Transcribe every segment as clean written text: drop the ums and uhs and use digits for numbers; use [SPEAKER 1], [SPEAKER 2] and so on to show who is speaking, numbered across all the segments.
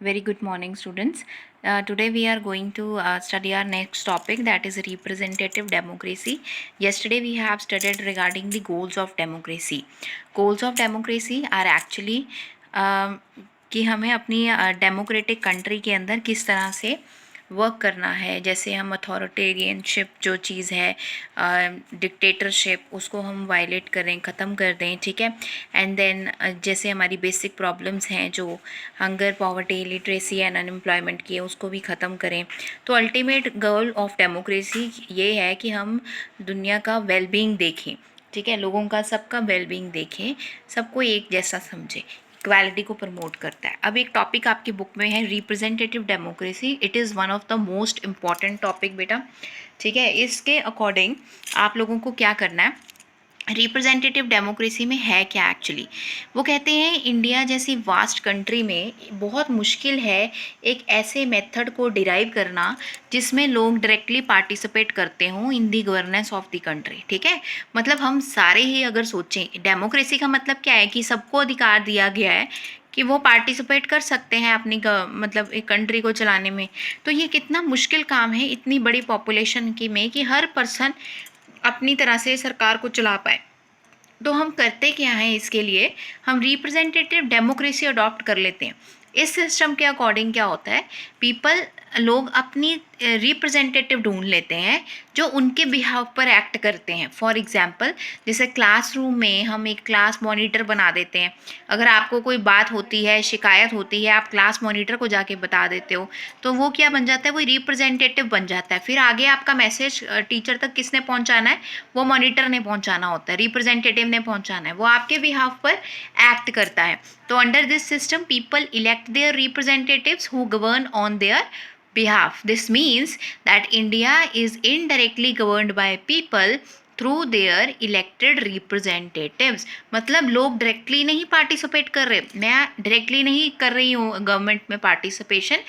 [SPEAKER 1] Very good morning, students. Today we are going to study our next topic, that is representative democracy. Yesterday we have studied regarding the goals of democracy. Goals of democracy are actually कि हमें अपनी democratic country के अंदर किस तरह से work करना है। जैसे हम अथॉरिटेरियनशिप जो चीज़ है, डिक्टेटरशिप, उसको हम वायलेट करें, ख़त्म कर दें, ठीक है। एंड देन जैसे हमारी बेसिक प्रॉब्लम्स हैं जो hunger, poverty, literacy and unemployment की है, उसको भी ख़त्म करें। तो अल्टीमेट गोल ऑफ डेमोक्रेसी ये है कि हम दुनिया का वेलबींग देखें, ठीक है, लोगों का सबका वेलबींग देखें, सबको एक जैसा समझें, इक्वालिटी को प्रमोट करता है। अब एक टॉपिक आपकी बुक में है representative democracy. It is one of the most important topic बेटा, ठीक है। इसके अकॉर्डिंग आप लोगों को क्या करना है, रिप्रेजेंटेटिव डेमोक्रेसी में है क्या एक्चुअली। वो कहते हैं इंडिया जैसी वास्ट कंट्री में बहुत मुश्किल है एक ऐसे मेथड को डिराइव करना जिसमें लोग डायरेक्टली पार्टिसिपेट करते हों इन दी गवर्नेंस ऑफ द कंट्री, ठीक है। मतलब हम सारे ही अगर सोचें, डेमोक्रेसी का मतलब क्या है कि सबको अधिकार दिया गया है कि वो पार्टिसिपेट कर सकते हैं अपनी मतलब एक कंट्री को चलाने में। तो ये कितना मुश्किल काम है इतनी बड़ी पॉपुलेशन की में कि हर पर्सन अपनी तरह से सरकार को चला पाए। तो हम करते क्या हैं, इसके लिए हम रिप्रेजेंटेटिव डेमोक्रेसी अडॉप्ट कर लेते हैं। इस सिस्टम के अकॉर्डिंग क्या होता है, लोग अपनी रिप्रेजेंटेटिव ढूंढ लेते हैं जो उनके बिहाफ पर एक्ट करते हैं। फॉर एग्जांपल, जैसे क्लासरूम में हम एक क्लास मॉनिटर बना देते हैं। अगर आपको कोई बात होती है, शिकायत होती है, आप क्लास मॉनिटर को जाके बता देते हो, तो वो क्या बन जाता है, वो रिप्रेजेंटेटिव बन जाता है। फिर आगे आपका मैसेज टीचर तक किसने पहुंचाना है, वो मॉनिटर ने पहुंचाना होता है, रिप्रेजेंटेटिव ने पहुंचाना है, वो आपके बिहाफ पर एक्ट करता है। तो under this system people elect their representatives who govern on their behalf. This means that India is indirectly governed by people through their elected representatives. मतलब लोग डायरेक्टली नहीं पार्टिसिपेट कर रहे, मैं डायरेक्टली नहीं कर रही हूँ गवर्नमेंट में पार्टिसिपेशन,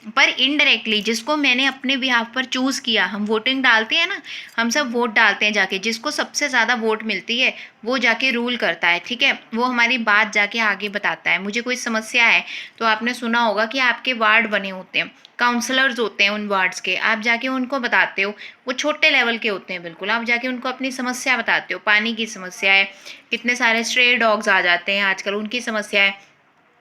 [SPEAKER 1] पर इनडायरेक्टली जिसको मैंने अपने बिहाफ पर चूज़ किया। हम वोटिंग डालते हैं ना, हम सब वोट डालते हैं जाके, जिसको सबसे ज़्यादा वोट मिलती है वो जाके रूल करता है, ठीक है। वो हमारी बात जाके आगे बताता है। मुझे कोई समस्या है तो आपने सुना होगा कि आपके वार्ड बने होते हैं, काउंसलर्स होते हैं उन वार्ड्स के, आप जाके उनको बताते हो। वो छोटे लेवल के होते हैं बिल्कुल, आप जाके उनको अपनी समस्या बताते हो। पानी की समस्या है, कितने सारे स्ट्रे डॉग्स आ जाते हैं आजकल, उनकी समस्या है,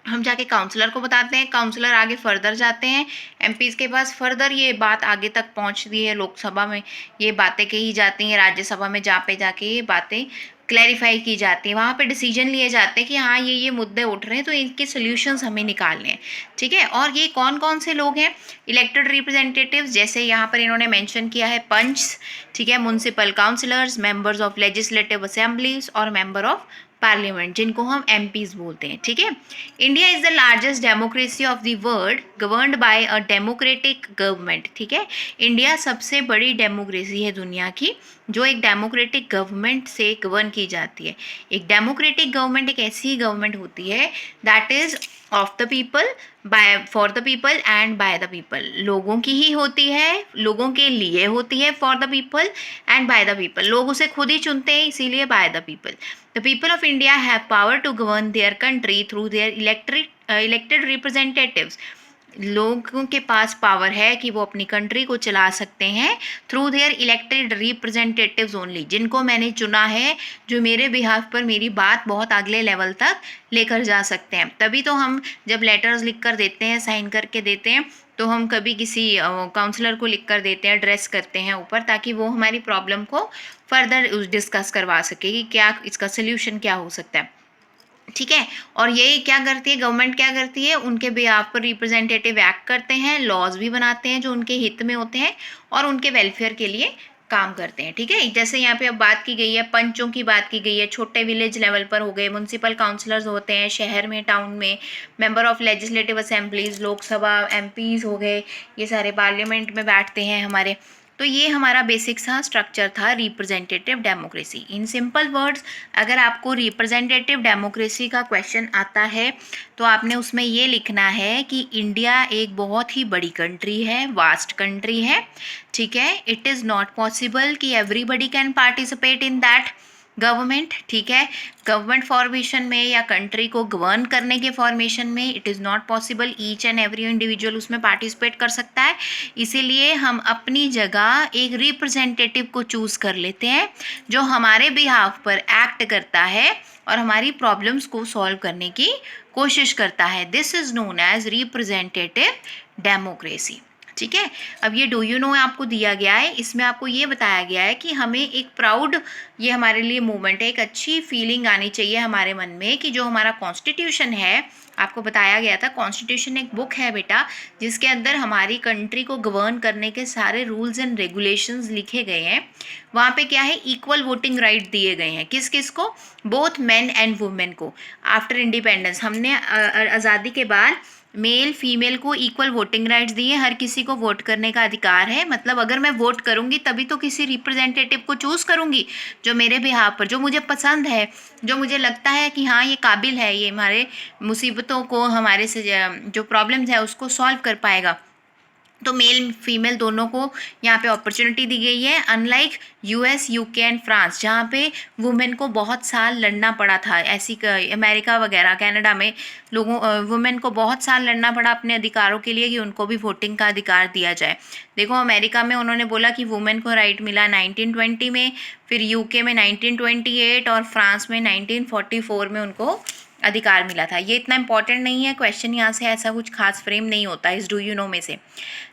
[SPEAKER 1] हम जाके काउंसलर को बताते हैं। काउंसलर आगे फर्दर जाते हैं एमपीज़ के पास, फर्दर ये बात आगे तक पहुंचती है, लोकसभा में ये बातें कही जाती हैं, राज्यसभा में जहाँ पे जाके ये बातें क्लैरिफाई की जाती है, वहाँ पे डिसीजन लिए जाते हैं कि हाँ ये मुद्दे उठ रहे हैं तो इनके सोल्यूशंस हमें निकालने हैं, ठीक है। और ये कौन कौन से लोग हैं इलेक्टेड रिप्रेजेंटेटिव्स, जैसे यहाँ पर इन्होंने मेंशन किया है पंच, ठीक है, municipal councillors, members of legislative assemblies और मेंबर ऑफ पार्लियामेंट, जिनको हम एमपीज बोलते हैं, ठीक है। India is the largest democracy of the world governed by a democratic government, ठीक है। इंडिया सबसे बड़ी डेमोक्रेसी है दुनिया की जो एक डेमोक्रेटिक गवर्नमेंट से गवर्न की जाती है। एक डेमोक्रेटिक गवर्नमेंट एक ऐसी गवर्नमेंट होती है that is of the people, by for the people and by the people. लोगों की ही होती है, लोगों के लिए होती है, for the people and by the people. लोग उसे खुद ही चुनते हैं, इसीलिए by the people. The people of India have power to govern their country through their elected representatives. लोगों के पास पावर है कि वो अपनी कंट्री को चला सकते हैं through their elected representatives only, जिनको मैंने चुना है, जो मेरे बिहाफ पर मेरी बात बहुत अगले लेवल तक लेकर जा सकते हैं। तभी तो हम जब लेटर्स लिख कर देते हैं, साइन करके देते हैं, तो हम कभी किसी काउंसलर को लिख कर देते हैं, एड्रेस करते हैं ऊपर, ताकि वो हमारी प्रॉब्लम को फर्दर डिस्कस करवा सके कि क्या इसका सोल्यूशन क्या हो सकता है, ठीक है। और ये क्या करती है गवर्नमेंट, क्या करती है, उनके बिहाफ पर रिप्रेजेंटेटिव एक्ट करते हैं, लॉज भी बनाते हैं जो उनके हित में होते हैं और उनके वेलफेयर के लिए काम करते हैं, ठीक है। जैसे यहाँ पे अब बात की गई है, पंचों की बात की गई है, छोटे विलेज लेवल पर हो गए, म्यूनसिपल काउंसलर्स होते हैं शहर में, टाउन में, member of legislative assemblies, Lok Sabha MPs हो गए, ये सारे पार्लियामेंट में बैठते हैं हमारे। तो ये हमारा बेसिक सा स्ट्रक्चर था representative democracy. In simple words, अगर आपको रिप्रेजेंटेटिव डेमोक्रेसी का क्वेश्चन आता है तो आपने उसमें ये लिखना है कि इंडिया एक बहुत ही बड़ी कंट्री है, वास्ट कंट्री है, ठीक है। इट इज़ नॉट पॉसिबल कि everybody can participate in that, government, ठीक है, गवर्नमेंट फॉर्मेशन में या कंट्री को गवर्न करने के फॉर्मेशन में it is not possible each and every individual उसमें पार्टिसिपेट कर सकता है। इसीलिए हम अपनी जगह एक रिप्रेजेंटेटिव को चूज़ कर लेते हैं जो हमारे बिहाफ पर एक्ट करता है और हमारी प्रॉब्लम्स को सॉल्व करने की कोशिश करता है। This is known as representative democracy. ठीक है, अब ये डू यू नो आपको दिया गया है, इसमें आपको ये बताया गया है कि हमें एक प्राउड, ये हमारे लिए मूवमेंट है, एक अच्छी फीलिंग आनी चाहिए हमारे मन में कि जो हमारा कॉन्स्टिट्यूशन है, आपको बताया गया था कॉन्स्टिट्यूशन एक बुक है बेटा जिसके अंदर हमारी कंट्री को गवर्न करने के सारे रूल्स एंड रेगुलेशंस लिखे गए हैं। वहाँ पे क्या है, इक्वल वोटिंग राइट दिए गए हैं, किस किस को, बोथ मेन एंड वुमेन को। आफ्टर इंडिपेंडेंस हमने आज़ादी के बाद मेल फीमेल को इक्वल वोटिंग राइट्स दिए, हर किसी को वोट करने का अधिकार है। मतलब अगर मैं वोट करूंगी तभी तो किसी रिप्रेजेंटेटिव को चूज़ करूंगी जो मेरे बिहाफ पर, जो मुझे पसंद है, जो मुझे लगता है कि हाँ ये काबिल है, ये हमारे मुसीबतों को, हमारे से जो प्रॉब्लम्स है उसको सॉल्व कर पाएगा। तो मेल फीमेल दोनों को यहाँ पे अपॉर्चुनिटी दी गई है। Unlike US, UK and France जहाँ पे वुमेन को बहुत साल लड़ना पड़ा था, ऐसी अमेरिका वगैरह कनाडा में लोगों वुमेन को बहुत साल लड़ना पड़ा अपने अधिकारों के लिए कि उनको भी वोटिंग का अधिकार दिया जाए। देखो अमेरिका में उन्होंने बोला कि वुमेन को राइट मिला 1920 में, फिर यूके में 1928 और फ्रांस में 1944 में उनको अधिकार मिला था। ये इतना इंपॉर्टेंट नहीं है, क्वेश्चन यहाँ से ऐसा कुछ खास फ्रेम नहीं होता इस डू यू नो में से।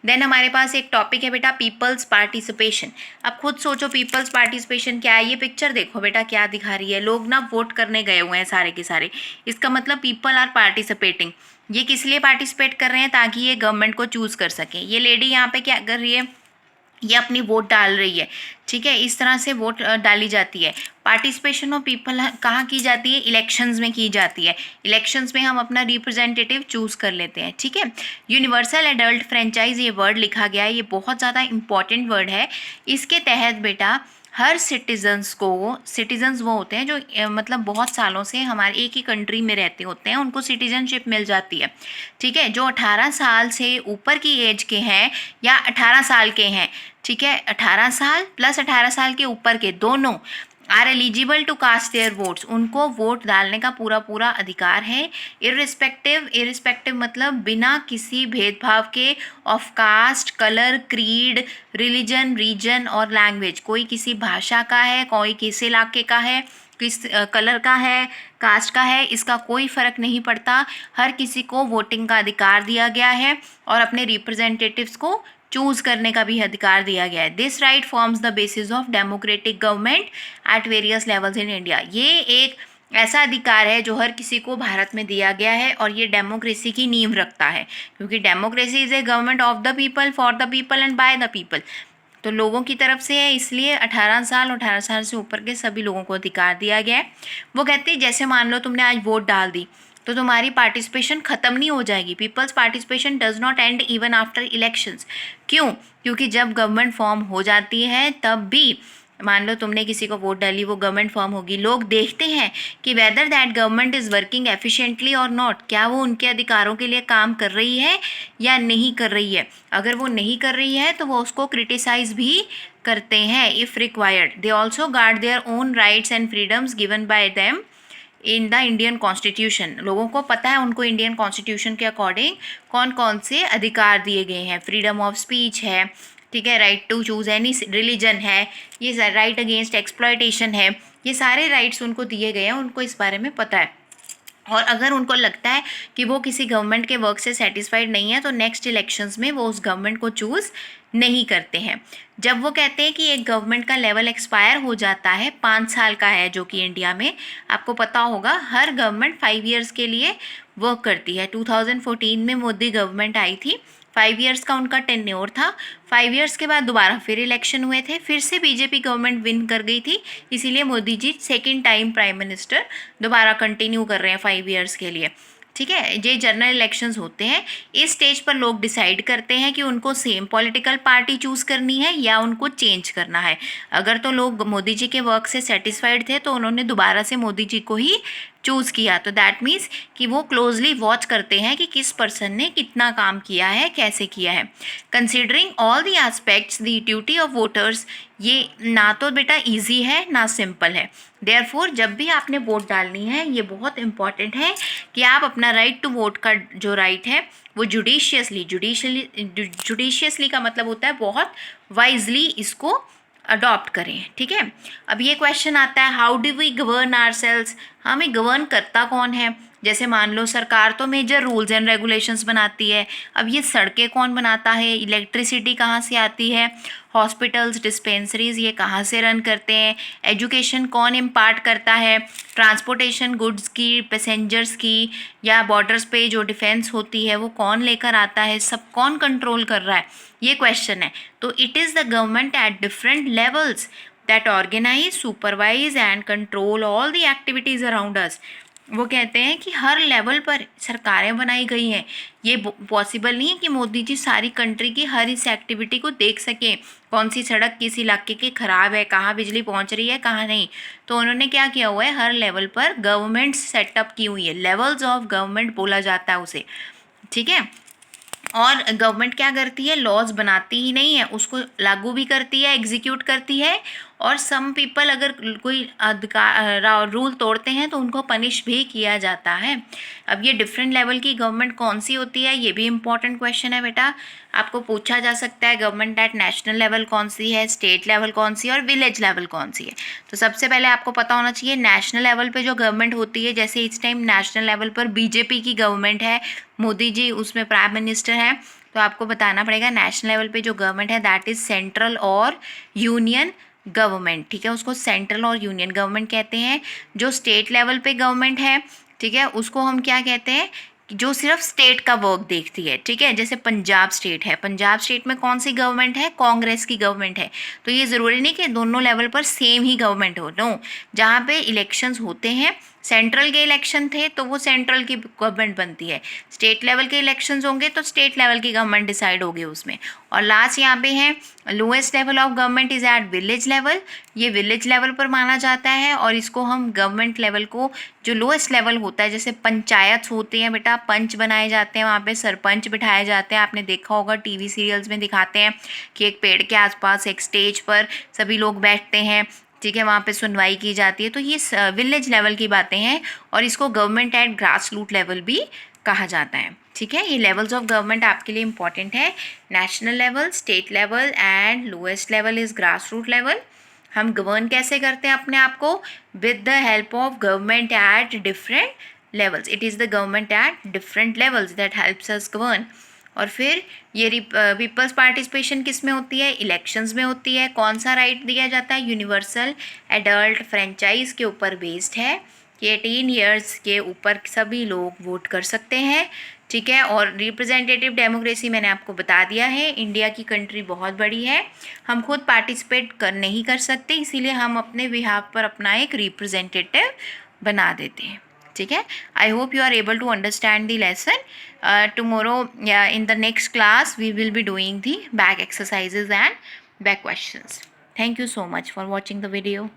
[SPEAKER 1] देन हमारे पास एक टॉपिक है बेटा पीपल्स पार्टिसिपेशन। अब खुद सोचो पीपल्स पार्टिसिपेशन क्या है। ये पिक्चर देखो बेटा क्या दिखा रही है, लोग ना वोट करने गए हुए हैं सारे के सारे, इसका मतलब पीपल आर पार्टिसिपेटिंग। ये किस लिए पार्टिसिपेट कर रहे हैं, ताकि ये गवर्नमेंट को चूज़ कर सकें। ये लेडी यहाँ पे क्या कर रही है, ये अपनी वोट डाल रही है, ठीक है, इस तरह से वोट डाली जाती है। पार्टिसिपेशन ऑफ पीपल कहाँ की जाती है, इलेक्शंस में की जाती है। इलेक्शंस में हम अपना रिप्रेजेंटेटिव चूज़ कर लेते हैं, ठीक है। यूनिवर्सल एडल्ट फ्रेंचाइज ये वर्ड लिखा गया है, ये बहुत ज़्यादा इंपॉर्टेंट वर्ड है। इसके तहत बेटा हर सिटीजन्स को, सिटीजन्स वो होते हैं जो मतलब बहुत सालों से हमारे एक ही कंट्री में रहते होते हैं, उनको सिटीजनशिप मिल जाती है, ठीक है। जो 18 साल से ऊपर की एज के हैं या 18 साल के हैं, ठीक है, 18 साल प्लस 18 साल के ऊपर के दोनों are eligible to cast their votes, उनको वोट डालने का पूरा पूरा अधिकार है। इरिस्पेक्टिव मतलब बिना किसी भेदभाव के of caste, colour, creed, religion, region और लैंग्वेज। कोई किसी भाषा का है, कोई किस इलाके का है, किस कलर का है, कास्ट का है, इसका कोई फ़र्क नहीं पड़ता। हर किसी को वोटिंग का अधिकार दिया गया है और अपने रिप्रेजेंटेटिव्स को चूज़ करने का भी अधिकार दिया गया है। This right forms the basis of democratic government at various levels in India. ये एक ऐसा अधिकार है जो हर किसी को भारत में दिया गया है और ये डेमोक्रेसी की नींव रखता है, क्योंकि democracy is a government of the people, for the people and by the people. तो लोगों की तरफ से है, इसलिए 18 साल से ऊपर के सभी लोगों को अधिकार दिया गया है। वो कहते हैं जैसे मान लो तुमने आज वोट डाल दी तो तुम्हारी पार्टिसिपेशन ख़त्म नहीं हो जाएगी। Peoples participation does not and even after elections. क्यों? क्योंकि जब गवर्नमेंट फॉर्म हो जाती है तब भी मान लो तुमने किसी को वोट डाली, वो गवर्नमेंट फॉर्म होगी, लोग देखते हैं कि whether that government is working efficiently और नॉट, क्या वो उनके अधिकारों के लिए काम कर रही है या नहीं कर रही है। अगर वो नहीं कर रही है तो वो उसको क्रिटिसाइज भी करते हैं if required. They also guard their own rights and freedoms given by them in the Indian constitution. लोगों को पता है उनको इंडियन कॉन्स्टिट्यूशन के अकॉर्डिंग कौन कौन से अधिकार दिए गए हैं। फ्रीडम ऑफ स्पीच है, ठीक है, right to choose any religion है, ये राइट अगेंस्ट एक्सप्लॉयटेशन है, ये सारे राइट्स उनको दिए गए हैं, उनको इस बारे में पता है। और अगर उनको लगता है कि वो किसी गवर्नमेंट के वर्क से सेटिस्फाइड नहीं है तो नेक्स्ट इलेक्शंस में वो उस गवर्नमेंट को चूज़ नहीं करते हैं। जब वो कहते हैं कि एक गवर्नमेंट का लेवल एक्सपायर हो जाता है, 5 साल का है जो कि इंडिया में आपको पता होगा, हर गवर्नमेंट 5 ईयर्स के लिए वर्क करती है। 2014 में मोदी गवर्नमेंट आई थी, 5 ईयर्स का उनका टेन्योर था। 5 ईयर्स के बाद दोबारा फिर इलेक्शन हुए थे, फिर से बीजेपी गवर्नमेंट विन कर गई थी, इसीलिए Modi ji second time prime minister दोबारा कंटिन्यू कर रहे हैं 5 ईयर्स के लिए, ठीक है। ये जनरल इलेक्शंस होते हैं, इस स्टेज पर लोग डिसाइड करते हैं कि उनको सेम पॉलिटिकल पार्टी चूज़ करनी है या उनको चेंज करना है। अगर तो लोग मोदी जी के वर्क से सेटिस्फाइड थे तो उन्होंने दोबारा से मोदी जी को ही चूज़ किया, तो दैट मीन्स कि वो क्लोजली वॉच करते हैं कि किस पर्सन ने कितना काम किया है, कैसे किया है। Considering all the aspects the duty of voters, ये ना तो बेटा इजी है ना सिंपल है। देयरफॉर जब भी आपने वोट डालनी है, ये बहुत इंपॉर्टेंट है कि आप अपना राइट टू वोट का जो राइट है वो जुडिशियसली का मतलब होता है बहुत वाइजली इसको अडॉप्ट करें। ठीक है, अब ये क्वेश्चन आता है, how do we govern ourselves, हमें गवर्न करता कौन है। जैसे मान लो सरकार तो मेजर रूल्स एंड रेगुलेशंस बनाती है, अब ये सड़कें कौन बनाता है, इलेक्ट्रिसिटी कहाँ से आती है, हॉस्पिटल्स डिस्पेंसरीज ये कहाँ से रन करते हैं, एजुकेशन कौन इम्पार्ट करता है, ट्रांसपोर्टेशन गुड्स की, पैसेंजर्स की, या बॉर्डर्स पे जो डिफेंस होती है वो कौन लेकर आता है, सब कौन कंट्रोल कर रहा है, ये क्वेश्चन है। तो it is the government at different levels that organise, supervise and control all the activities around us. वो कहते हैं कि हर लेवल पर सरकारें बनाई गई हैं। ये पॉसिबल नहीं है कि मोदी जी सारी कंट्री की हर इस एक्टिविटी को देख सकें, कौन सी सड़क किस इलाके की ख़राब है, कहाँ बिजली पहुँच रही है, कहाँ नहीं। तो उन्होंने क्या किया हुआ है, हर लेवल पर गवर्नमेंट सेटअप की हुई है, लेवल्स ऑफ गवर्नमेंट बोला जाता है उसे। ठीक है, और गवर्नमेंट क्या करती है, लॉज बनाती ही नहीं है, उसको लागू भी करती है, एग्जीक्यूट करती है, और सम पीपल अगर कोई अधिकार रूल तोड़ते हैं तो उनको पनिश भी किया जाता है। अब ये डिफरेंट लेवल की गवर्नमेंट कौन सी होती है, ये भी इम्पॉर्टेंट क्वेश्चन है बेटा, आपको पूछा जा सकता है। गवर्नमेंट एट नेशनल लेवल कौन सी है, स्टेट लेवल कौन सी है, और विलेज लेवल कौन सी है। तो सबसे पहले आपको पता होना चाहिए नेशनल लेवल पे जो गवर्नमेंट होती है, जैसे इस टाइम नेशनल लेवल पर बीजेपी की गवर्नमेंट है, मोदी जी उसमें प्राइम मिनिस्टर हैं, तो आपको बताना पड़ेगा नेशनल लेवल पे जो गवर्नमेंट है दैट इज़ सेंट्रल और यूनियन गवर्नमेंट। ठीक है, उसको सेंट्रल और यूनियन गवर्नमेंट कहते हैं। जो स्टेट लेवल पे गवर्नमेंट है, ठीक है, उसको हम क्या कहते हैं, जो सिर्फ स्टेट का वर्क देखती है। ठीक है, जैसे पंजाब स्टेट है, पंजाब स्टेट में कौन सी गवर्नमेंट है, कांग्रेस की गवर्नमेंट है। तो ये ज़रूरी नहीं कि दोनों लेवल पर सेम ही गवर्नमेंट हो, नो, जहाँ पे इलेक्शंस होते हैं, सेंट्रल के इलेक्शन थे तो वो सेंट्रल की गवर्नमेंट बनती है, स्टेट लेवल के इलेक्शंस होंगे तो स्टेट लेवल की गवर्नमेंट डिसाइड होगी उसमें। और लास्ट यहाँ पे है lowest level of government is at village level, ये विलेज लेवल पर माना जाता है, और इसको हम गवर्नमेंट लेवल को जो लोएस्ट लेवल होता है, जैसे पंचायत होते हैं बेटा, पंच बनाए जाते हैं, वहाँ पे सरपंच बिठाए जाते हैं, आपने देखा होगा टीवी सीरियल्स में दिखाते हैं कि एक पेड़ के आसपास एक स्टेज पर सभी लोग बैठते हैं, ठीक है, वहाँ पे सुनवाई की जाती है। तो ये विलेज लेवल की बातें हैं, और इसको government at grass root level भी कहा जाता है। ठीक है, ये लेवल्स ऑफ गवर्नमेंट आपके लिए इंपॉर्टेंट है, national level, state level and lowest level is grass root level. हम गवर्न कैसे करते हैं अपने आप को, with the help of government at different levels, it is the government at different levels that helps us govern. और फिर ये पीपल्स पार्टिसिपेशन किस में होती है, इलेक्शंस में होती है। कौन सा राइट दिया जाता है, यूनिवर्सल एडल्ट फ्रेंचाइज के ऊपर बेस्ड है कि 18 ईयर्स के ऊपर सभी लोग वोट कर सकते हैं। ठीक है, और रिप्रेजेंटेटिव डेमोक्रेसी मैंने आपको बता दिया है, इंडिया की कंट्री बहुत बड़ी है, हम खुद पार्टिसिपेट नहीं कर सकते, इसीलिए हम अपने बिहाफ पर अपना एक रिप्रेजेंटेटिव बना देते हैं। ठीक है, I hope you are able to understand the lesson. Tomorrow, in the next class, we will be doing the back exercises and back questions. Thank you so much for watching the video.